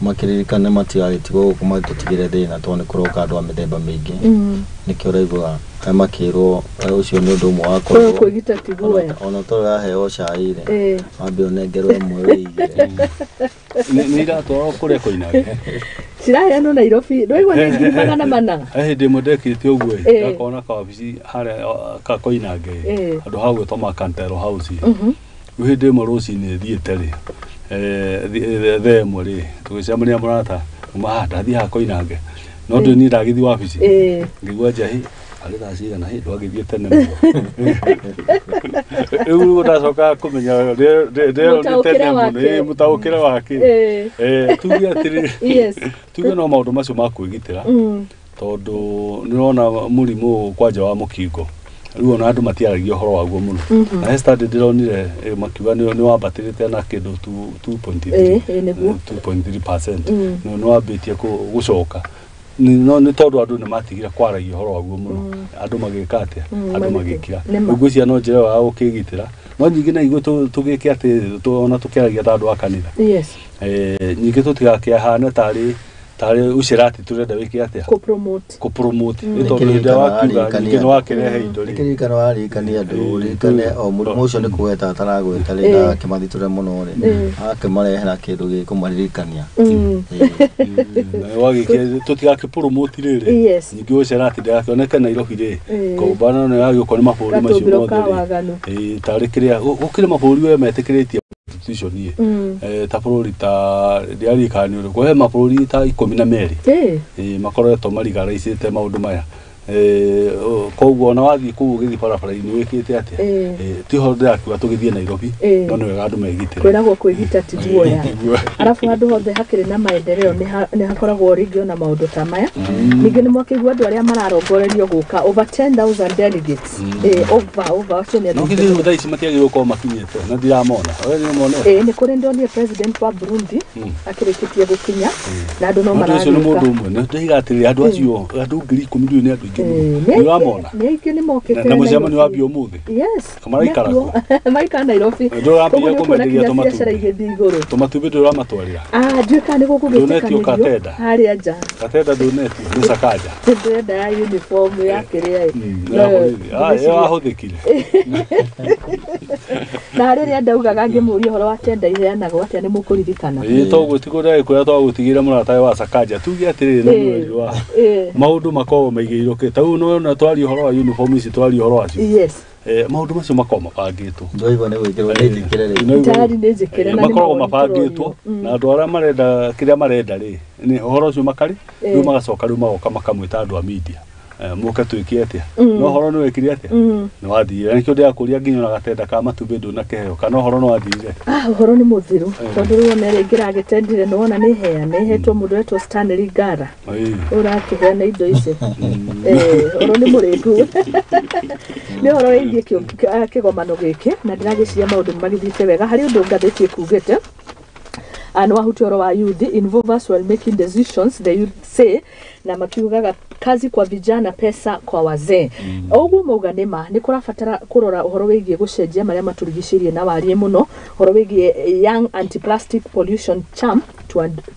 S3: makiririkane matigagitigo gukuma tutigire thina tondu kuroka andu a mithemba mingi nikio raigwa makirwo ucio ni undu mwa
S2: kwa kwigita tigwe
S3: ona to yaheo caire ambio nengerwe imwe igire
S1: ni ratwa kuria koinage
S2: ciraya no Nairobi ndwaigwa ni magana mana
S1: ndi mudekite uguo akona ka wabici haria ka koinage andu hau gutoma Kantero house hindi mo rucini thiete ri themwe ri tugicemania murata mahanda thi ha koinage no ndu ni ndagithi wabici ngigwa jahi alida cigana hi ndwagithie tene rĩu ndacoka kũmenya ndero tene mũno mũtaũkĩre wake tuge atĩrĩ tuge no maũndũ macio ma kwĩgitĩra tondũ nĩrona mũrimũ kwanja wa mũkingo riu ona andu matiaragia horo waguo muno na study ndironire makiuga ni wambatirite na kindu 2.3% no wambitie gucoka ni tondu andu ni matigire kwaragia horo waguo muno andu magika atia andu magikira uguo cia no njira wa ukigitira no nyingi na igwe tugike ati ona tukeragia ta andu akanitha nyingi tutigakia hana tari ushirati turenda wiki atia kupromote ito ndio wakiuga nyingi no wakirehe indo ri
S3: kirikano wari kani andu ri kane o murumusho ni kuweta ataragweta rinda kimathiture muno ri akimarehera kindu gikumaririkania
S1: wagike tutigakipromote riri nyingi ushirati ndakioneka Nairobi ri kombana no yagiko ni maburi macio mothe tari kiria ukire maburi we metikiritie institution ye ta bururi ta riarikani uri ko he maburi ta 12 makoretwo marigaricite maundu maya koguo na wathi ku githi barabara-ini wikite atia ti hothe akiwa tugithie Nairobi no ni wega andu megitire
S2: kwiragwo kwigita ti guoya arafu andu hothe hakiri na maendeleo ni hakoragwo ringi na maundu ta maya ningi ni mwakigwa andu aria mararongorerio guka over 10,000 delegates over
S1: no githi utha ici matiagirwo ko makinyete na ndiramona we ni mone
S2: ni kuri ndonire president wa Burundi akirikitie gukinya na andu no marari
S1: ni mundu umwe na ndigatiri andu acio andu 10,000 ni andu ni wamona
S2: ni iki ni mokete
S1: na mucema ni wambio muthi kamaraikara
S2: maika Nairobi
S1: ndo rapia kumenderia tomatu bidu ramatwarira
S2: nduika ni gugugitikanirio
S1: kateda
S2: hari aja
S1: kateda doneti ni sakaja
S2: ndenda ya uniform ya kiria
S1: ya ahuthikire
S2: na riria ndaugaga ngimuria horo wa tenda iheanagwo atia ni mukuririkana
S1: toguo tigura kuria twagutigira murata wa sakaja tuge atiriri no mweri wa maundu makorwo maigiirwo tau no na twari horo wa uniform ici twari horo wacio maundu macio makorwo mabangitwo
S3: ndoigo ni gwikirwo ni njikire ri
S2: tayari ni njikire na
S1: makorwo mabangitwo na andu aria marenda kiria marenda ri ni horo ucio makari riu magacoka riu magoka makamwita andu a media muka twikie atia no horo ni wekire atia no wathire nikio ndia kuria nginya na gatenda ka matumbĩ ndu na keheo kana horo no wathire
S2: horo ni muthiru tondu riu ona ringira agitendire no ona ni heane hetwo mundu etwo Stanley Gara urakiheana indo ici horo ni muringu ni horo ingi kigomano giki na ndiragiciria maundu magithite wega hari undu ngathĩti kugite and wahutioro wa youth involve us while making decisions the youth say na makiugaga kazi kwa vijana pesa kwa wazee oguo mauga nima ni kurabatara kurora uhoro wigie gucenjia maria maturigishirie na warie muno uhoro wigie young anti-plastic pollution champ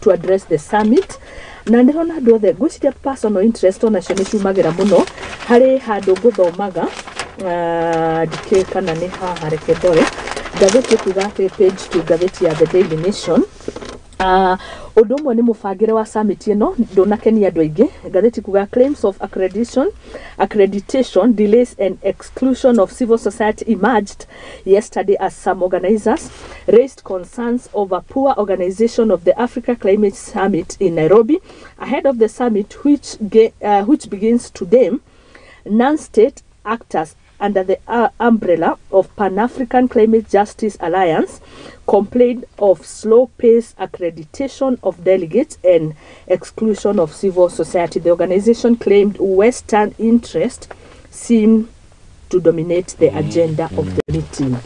S2: to address the summit na ndirona andu othe gwiciria personal interest ona cio ni ciumagira muno hari handu nguthomaga dike kana ni haha reke ndore ngathĩti kuga atĩ page 2 ngathĩti ya The Daily Nation undu umwe ni mubangire wa summit ino ndunakenia andu aingi ngathĩti kuga claims of accreditation delays and exclusion of civil society emerged yesterday as some organizers raised concerns over poor organization of the Africa Climate Summit in Nairobi ahead of the summit which begins today. Non-state actors under the umbrella of Pan-African Climate Justice Alliance complained of slow-paced accreditation of delegates and exclusion of civil society. The organization claimed Western interest seemed to dominate the agenda of the meeting.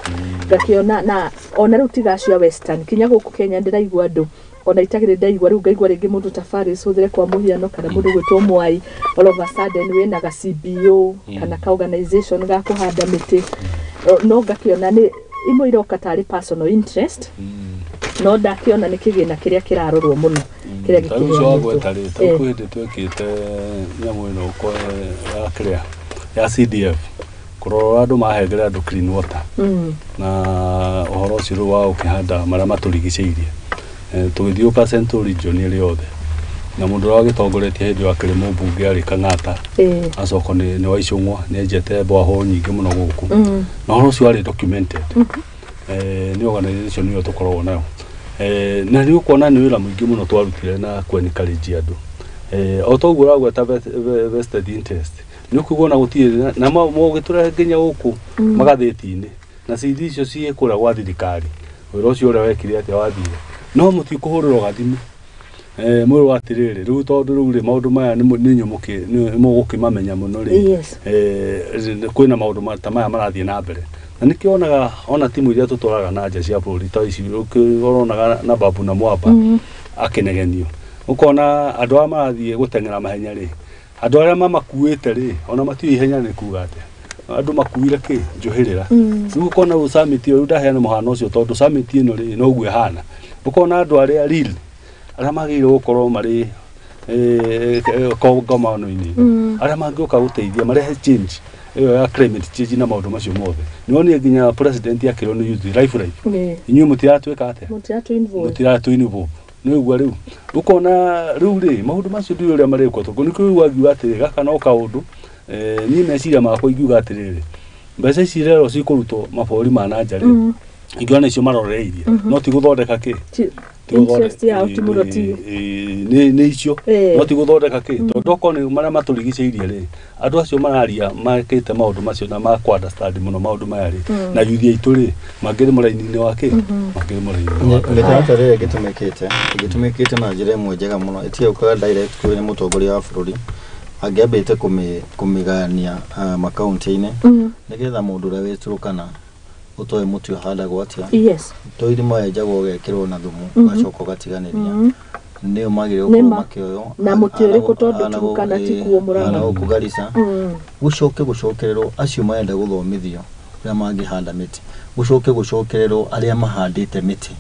S2: Gakiona na ona rutigacia Western kinya guku Kenya ndiraigua andu ona itagire ndaigua riu ngaigua ringi mundu tafari cuthire kwa muhiano kana mundu gwitwo Mwai all of a sudden wena ga CBO kana ka organization ga kuhanda miti no ngakiona ni imo iroka tari personal interest no ndakiona ni kigina kiria kirarorwo muno kiria
S1: gikirwo gwetari tukwende twekite nyamu ino ko ya kiria ya CDF kurora andu mahengere andu clean water na uhoro ucio wa ukihanda maria maturigiceirie tugithiuka Central Region iri yothe na mundu wa gitongoretie hindi wa kirimo mbunge ari Kang'ata acoko ni wa icungwa ni njete bwaho nyingi muno guku na horo ucio ari documented ni organization yo tukorwo nayo na ni ukona ni wira mwingi muno twarutire na kwencourage andu otogura gweta vested interest ni ukugona gutire na mo gitura nginya guku magatheti-ini na CD icio ciekura gwa thirikari wira ucio uri wekire ati wathire no muti kuhurira gathimu mwiri wa tiriri riu tondu riu ri maundu maya ni nyumuki ni mugukimamenya muno ri kwina maundu ta maya marathie na mbere na nikionaga ona timu iria tutwaraga na nja cia bururi ta ici ukoronaga na Babu na Mwamba akinegenio ukona andu aya marathie gutengera mahenya ri andu aria mamakuite ri ona matiyo ihenya ni kuga ate andu makuire ki njuhirira riu ukona u summit uyu ndaheana muhano ucio tondu summit ino ri no gwe hana ukona andu aria real aria magire gukorwo mari kongomano-ini aria mangioka guteithia marehe change iyo ya climate change na maundu macio mothe nioni nginya president akirwo ni youth life inyu mutiratuika ate mutiratu involve ni gwa riu ukona riu ri maundu macio ndio ria marikwo to ni kuigwa giwa ati gaka no kaundu ni meciria makwa ingiuga atiriri mbeca ici rero cikurutwo mabori ma na nja ri ingiona icio maroreirie no ti guthondeka ki
S2: interest ya utimuroti
S1: ni icio no ti guthondeka ki tondu okoni maria maturigiceirie ri andu acio mararia makite maundu macio na ma understand muno maundu maya ri na yuthi aitu ri mangiri muraini-ini wake mangiri muraini
S3: mitaratara ĩrĩa ĩgĩtumĩkĩte na njĩra ĩmwe njega mũno ĩtiaukaga direct kwĩ mũtongoria wa bũrũri angĩambĩte kũmĩgania makaunti-inĩ nĩgetha mũndũ ũrĩa wĩturũkana utoe muti handagwo atia to irimo enjagwo gekirwo na thumu gacoka gatiganĩria nĩo magire gũkorwo makĩoyo
S2: na muti ũrĩkũ tondu tukana ti kuo muranga
S3: kugarica gucokererwo acio marenda guthomithio rĩa mangĩhanda mĩtĩ gucokererwo arĩa mahandĩte mĩtĩ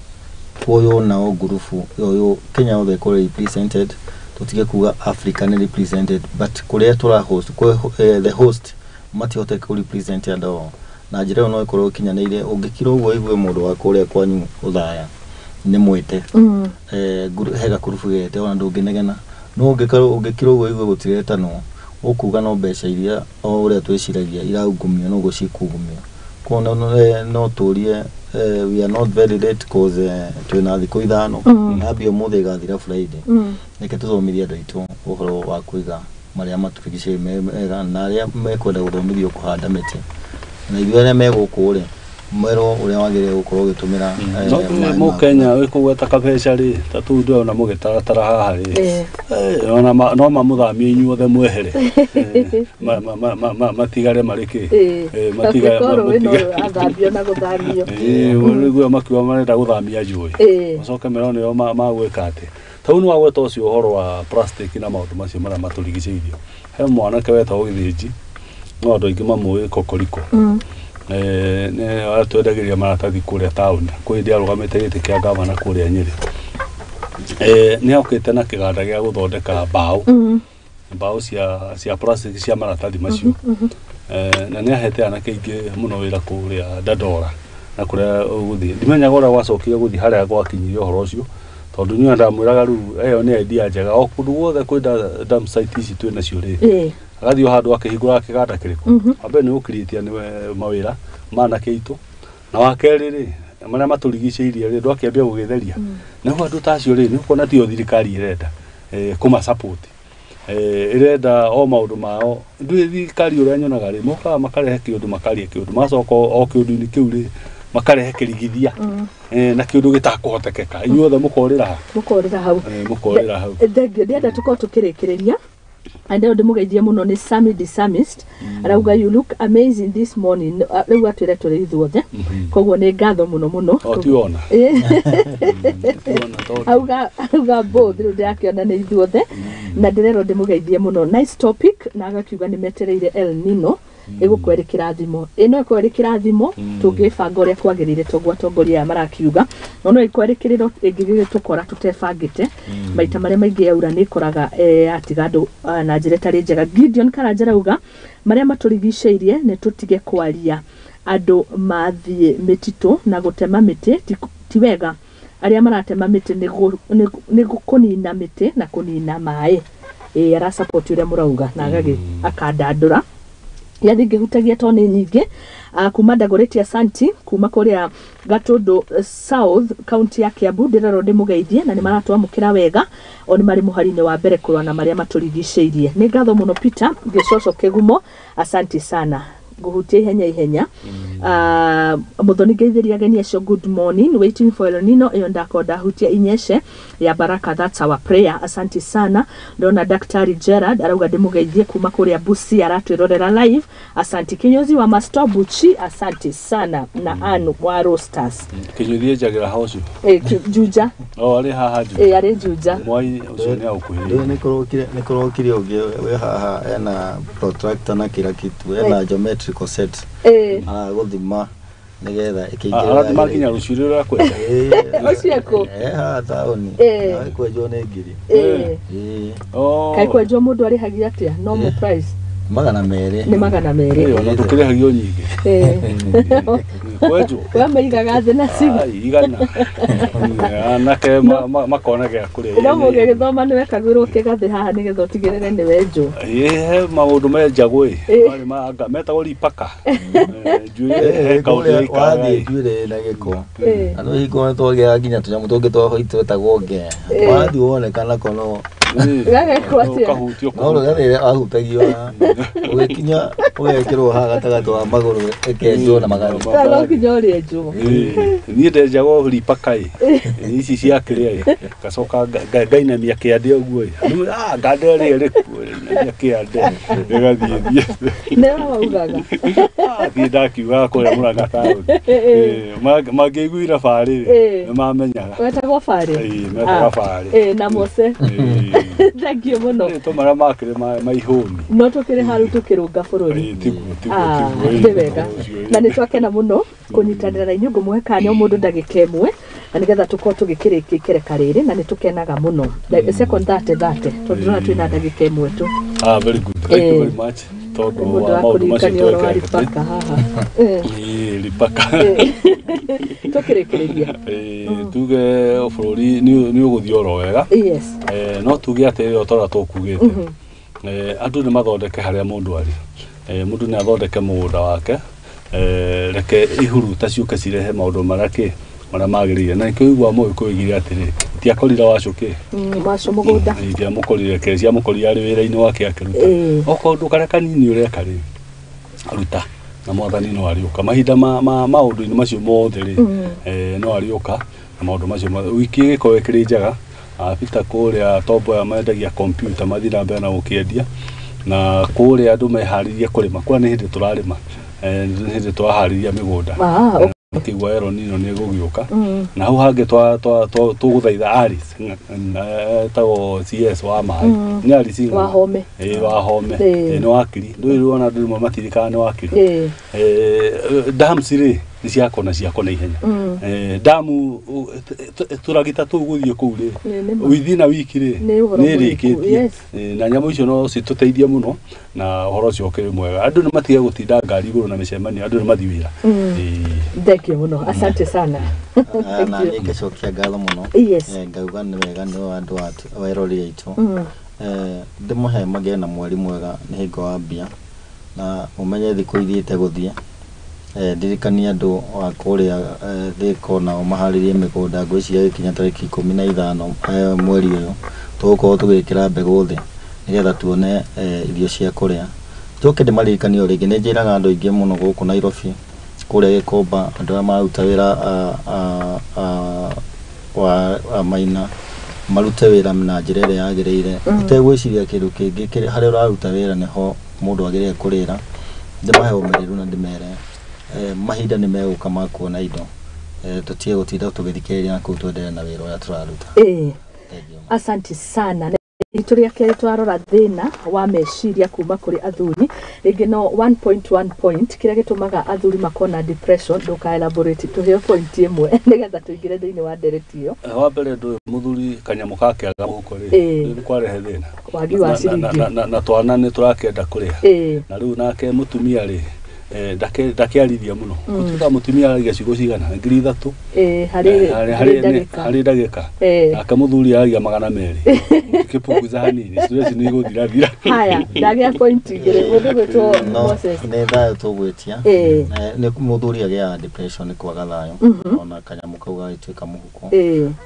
S3: kuoyo nao ngurubu yoyo Kenya othe kore represented tutige kuga Africa ni represented but kuria tura host the host matihote ku represent andũ na njira ĩyo no ikorwo kinyanĩire ũngĩkira ũguo igue mũndũ wa kũrĩa kwanyu uthaya nĩ mwĩte hega kurubu gete ona ndũngĩnegena no ũngĩkira ũguo igue gũtiretanwo ũkuga no mbeca iria o ũrĩa twĩciragia iraungumio no gũcikungumio kona no tũrie we are not very late cause twina thikũ ithano ambia mũthĩ gathira Friday nĩke tũthomithie andũ aitũ ũhoro wa kũiga marĩa matũrigicĩirie mega na arĩa mekwenda gũthomithio kũhanda mĩtĩ na ithuĩ arĩa megũkũ rĩ mwero ũrĩa wagĩrĩire gũkorwo ũgĩtũmĩra
S1: mu Kenya wĩkũgweta kabeca rĩ ta tu ndio na mũgĩtaratara haha rĩ ona no mamũthamie inyuothe mwehere matigare marĩkĩ
S2: athambio na gũthamio
S1: rĩu makiuga marenda gũthamia njũĩ macoke mero nĩo magwĩka atĩ tau nĩ wagweta ũcio ũhoro wa plastic na maũndũ macio marĩa matũrigicĩirie he mwanake wetagwo Gĩthĩnji no andũ aingĩ mamũĩ Kokoriko nĩ atwendagiria maratathi kũrĩa taũni kwĩ hĩndĩ arũgamĩte gĩtĩ kĩa gavana kũrĩa Nyĩrĩ nĩ okĩte na kĩganda gĩa gũthondeka mbaũ cia plastic cia maratathi macio na nĩ ahete anake aingĩ mũno wĩra kũrĩa Dandora na kũrĩa gũthiĩ ndimenyaga ũrĩa gwacokire gũthiĩ harĩa gwakinyire ũhoro ũcio tondu nĩ ndamwĩraga rĩu ĩyo nĩ idea njega o kũndũ guothe kwĩ dam site ici twĩ nacio rĩ agathio handu akihingura kiganda kĩrĩkũ ambe nĩ ũkirĩtia nĩ mawĩra manake aitũ na wakerĩ rĩ marĩa matũrigicĩirie rĩ ndwakĩambia gũgĩtheria na andũ ta acio rĩ nĩ kuona tio thirikari irenda kuma support irenda o maũndũ mao ndũĩ thirikari ũrĩa nyonaga rĩ mokaga makarehe kĩũndũ makaria kĩũndũ macoka o kĩũndũ-inĩ kĩu rĩ makarehe kĩrigithia na kĩũndũ gĩtakũhotekeka inyuothe mũkorĩra
S2: hau ndĩenda tũkorwo tũkĩrĩkĩrĩria and ndimugeithie muno ni Sammy the Psalmist arauga you look amazing this morning rĩu atwĩre tũrĩ ithuothe koguo nĩ ngatho muno
S1: tiona
S2: auga both rĩu ndĩrakĩona nĩ ithuothe na ndĩrerwo ndimugeithie muno nice topic na agakiuga nĩ metereire El Nino ĩgũkwĩrĩ kĩrathimo ĩno ĩkwĩrĩ kĩrathimo tũngĩbanga ũrĩa kwagĩrĩire togwa atongoria marakiuga no ĩkwĩrĩkĩrĩrwo ĩngĩgĩtũkora tũtebangĩte maita marĩa maingĩ yaura nĩ ĩkoraga atigandũ na njĩra ĩtarĩ njega Gideon Karanja rauga marĩa matũrigicĩirie nĩ tũtige kwaria andũ mathiĩ mĩtitũ na gũtema mĩtĩ ti wega arĩa maratema mĩtĩ nĩ kũnina mĩtĩ na kũnina maĩ ara support ũrĩa mũrauga na akandandũra yathi hutagia tone nyingĩ kuma Dagoretti Asante kuma kũrĩa Gatundu South county ya Kiambu ndĩrero ndĩmugeithie na nĩ maratwamũkĩra wega o nĩ marĩ mũhari-inĩ wa mbere kũrũa na marĩa matũrigicĩirie nĩ ngatho mũno Peter Gĩcoco Kĩgumo asante sana guhutia ihenya Muthoni ngeithiria ageni acio good morning, waiting for El Nino iyo ndakonda hutia inyeshe ya baraka, that's our prayer. Asante sana. Ndona Daktari Gerard arauga ndimugeithie kuma kuria Busi aratwirorera live. Asante kinyozi wa Master Buchi, asante sana na anu wa Roasters.
S1: Kinyozi jagira house
S2: Juja
S1: ari haha Juja
S2: ari Juja
S1: mwai ucio ni aukuhire
S3: nikorokire ugi we haha ena protractor na kila kitu ena geometrical set guthima nigetha
S1: ikiingira makinya ruciri rwa kwenda
S2: ocieko
S3: taoni na kwenjwo ni ngiri
S2: kai kwenjwo mundu ari hagia atia normal price
S3: magana mere
S2: ni magana mere
S1: ona tukire hagio nyingi kwenjwo
S2: kwa maigaga thĩ na simu
S1: igana anake makona gya kuria
S2: no muge githoma ni wekagwirwo kigathi haha ni getho tigirire ni wenjwo
S1: he maundu menjagwe bali maanga metagwo lipaka juire kaunti
S3: wathi juire na giko ano hiko twagia nginya tunyamu tungi twahoitwo tagwo nge wathi wonekana kono
S2: gaga kwatia
S3: no rugathire ahutagio ugikinya ugekirwo haha gatagati wa maguru ekenjwo na magari
S2: no kinyori enjwo
S1: ni ndenjagwo lipaka ici cia kiria gacoka ngaina mia kiande uguo ngandere ri kiande gathie
S2: ne waugaga
S1: thie ndakiuga kuria Murang'a tauni magiguira bari ni mamenyaga
S2: wetagwo bari
S1: metagwo bari
S2: na Mose thank you muno
S1: tumara makire maihuni
S2: no tukire haru tukirunga bururi wega na ni twakena muno kunyitanira na inyugo mwekanya mundu ndagika imwe na nigetha tuko tugikiriki kereka riri na ni tukenaga muno second 30 tondura twina ndagika imwe tu
S1: very good, thank you very much todo maundu macio
S2: tweka haha
S1: lipaka
S2: tukirikiria
S1: tuge bururi ni uguthioro wega
S2: yes
S1: no tuge ati yo tora tukugite andu ni mathondeke haria mundu ari mundu ni athondeke mugunda wake reke ihuru taciuke cirehe maundu maraki mara magirire na kĩigua mwe kũigire atĩrĩ ti akorira wacuke
S2: macio mugunda
S1: itia mukorire kecia mukorire ari wĩra-inĩ wake akĩruta okondu kare kanini ureka ri aruta na mwathani no ariuka mahinda maundu-inĩ macio mothe ri no ariuka na maundu macio wiki gĩko ĩkĩrĩ njaga Peter kũrĩa tombo ya mendagia computer mathira mbere na gũkĩendia na kũrĩa andũ meharirie kũrĩma kwa nĩ hĩndĩ tũrarĩma nĩ hĩndĩ twahariria mĩgũnda kigwa ero nino ni gugiuka na hau hange tuguthaitha Alice tago CS wa mai ni Alice
S2: wa home
S1: no wakiri ndu ruona ndu matirikana ni wakiri dam sire ni ciakona ihenya damu turagita tuguthie kuu ri within a week ri ni rikitie na nyamu icio no cituteithia muno na horo cio kiri mwega andu ni matige gutinda ngari iguru na micemani andu ni mathi wira
S2: thank you muno asante sana
S3: na ningecokia ngatho muno ngauga ni wega ni andu wairori aitu ndimuhe magĩe na mweri mwega ni hingo wa mbia na umenye thiku ithiite guthie ndirikania andu wa kuria thiko na maharirie migunda ngwiciria gikinya tariki 15 mweri uyu tugukorwo tugikira mbegu thi nigetha tuone irio cia kuria tuke ndimarikania ringi ni njiraga andu ingi muno guku Nairobi kuria Gikomba andu arĩa maruta wĩra wa maina marute wĩra na njĩra ĩrĩa yagĩrĩire utegwĩciria kĩndũ kĩngĩ kĩrĩa harĩa ũraruta wĩra niho mũndũ agĩrĩire kũrĩra ndimahe ũmĩrĩru na ndĩmere mahinda nĩ megũka ma kuona indo tutie gũtinda tũgĩthikĩrĩria na kũu twendelee na wĩra ũrĩa tũraruta
S2: asante sana Ituria kile twarora thina wa meciria kuma kuri athuri ringi no 1.1 point kile gitumaga athuri makona depression nduka elaborate tuhe point imwe nigetha tuigire thiini wa deretio
S1: wa mbere ndu muthuri kanyamu kake agahuko ri ni kwarehe thina
S2: wagi wa ciringi
S1: na twana ni turakenda kuriha na riu nake mutumia ri ndakiarithia muno tuka mutumia ariga cigo cigana 3 hari ndagika akamuthuri ariga 200 kipunguza hanini stress ni guthira
S2: haya ndagia point igire mundu gwetwo Moses
S3: ne thayo tugwetia ni muthuri agia depression kwaga thayo ona kanyamu kauga ituika muhuko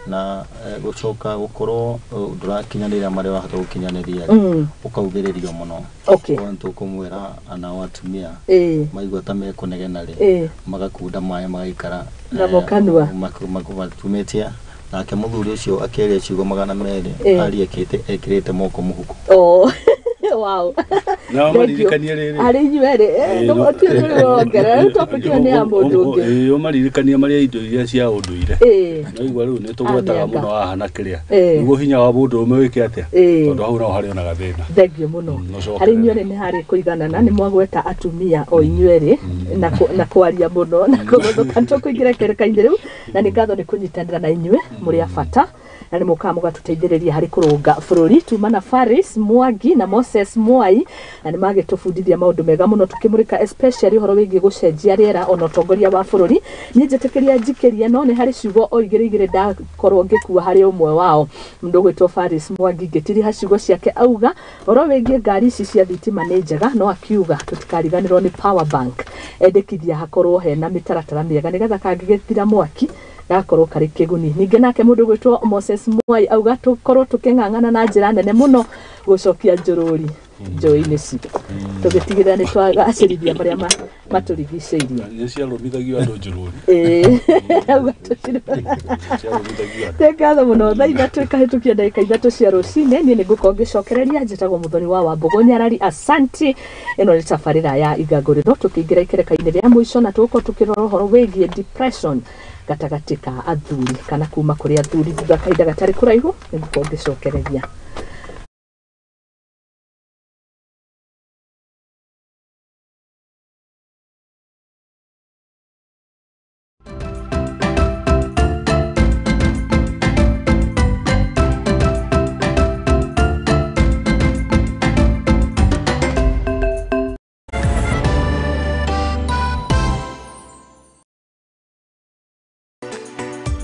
S3: na gucoka gukorwo ndurakinyanira mari wa hatu gukinyaniria ukaubiririo muno
S2: okay
S3: ntu kumwira ana watumia maigua ta mekunegena ri magakunda maĩ magaikara
S2: na mokanua
S3: makumatumĩtie nake mũthuri ũcio akĩaria ciugo 200 aria ekĩrĩte moko mũhuko.
S2: Wow.
S1: Na maririkania rĩrĩ.
S2: Ari inyuerĩ no tũrongerera topic ĩyo nĩ ya mũndũ ũngĩ.
S1: Yo maririkania marĩa indo iria cia ũndũire. No igwa rĩu nĩ tũgwetaga mũno haha na kĩrĩa. Nĩguo hinya wa mũndũ ũmwe wĩke atĩa. Tondũ hau no harĩ ona gathĩna.
S2: Thengio mũno. Harĩ inyuerĩ nĩ harĩ kũiganana nĩ mwagweta atumia o inyuerĩ na kwaria mũno na kũgũthũka tũkũingĩra kĩrĩka-inĩ rĩu na nĩ ngatho nĩ kũnyitanĩra na inyuĩ mũrĩ a bata. Na nĩ mũkaga mũgatũteithĩrĩria harĩ kũrũnga bũrũri tuma na Faris Mwangi na Moses Mwai na nĩ magĩtũbundithia maũndũ mega mũno tukĩmũrĩka especially ũhoro wĩgiĩ gũcenjia rĩera ona ũtongoria wa bũrũri. Niĩ njĩtĩkĩria njikĩrie no nĩ harĩ ciugo o igĩrĩ ndakorwo ngĩkua harĩ ũmwe wao mũndũ gwĩtwo Faris Mwangi ngĩtiriha ciugo ciake auga ũhoro wĩgiĩ ngari ici cia thitima nĩ njega no akiuga tũtikariganĩrwo nĩ power bank endekithia hakorwo hena mĩtaratara mĩega nĩgetha kangĩgĩthira mwaki gakorwo karĩ kĩguni. Ningĩ nake mũndũ gwĩtwo Moses Mwai auga tũkorwo tũkĩng'ang'ana na njĩra nene mũno gũcokia njũrũri njũĩ-inĩ citũ tũgĩtigĩrĩra nĩ twagacĩrithia marĩa matũrigicĩirie.
S1: Nĩ ciarũmithagio andũ njũrũri.
S2: Auga tũcirũmithagio. Ngatho mũno thaa ithatũ ĩkahĩtũkia ndagĩka 3 cia rũcinĩ niĩ nĩ ngũkorwo ngĩcokereria njĩtagwo Muthoni wa Wambugu Nyarari. Asanti. Ĩno nĩ tabarĩra ya Igaguriro tũkĩingĩra ikereka-inĩ rĩa mũico na tũgũkorwo tũkĩrora ũhoro wĩgiĩ depression gatagatĩ ka athuri kana kuma kũrĩ athuri thutha kahinda gatarĩ kũraihu nĩ ngũkorwo ngĩcokereria.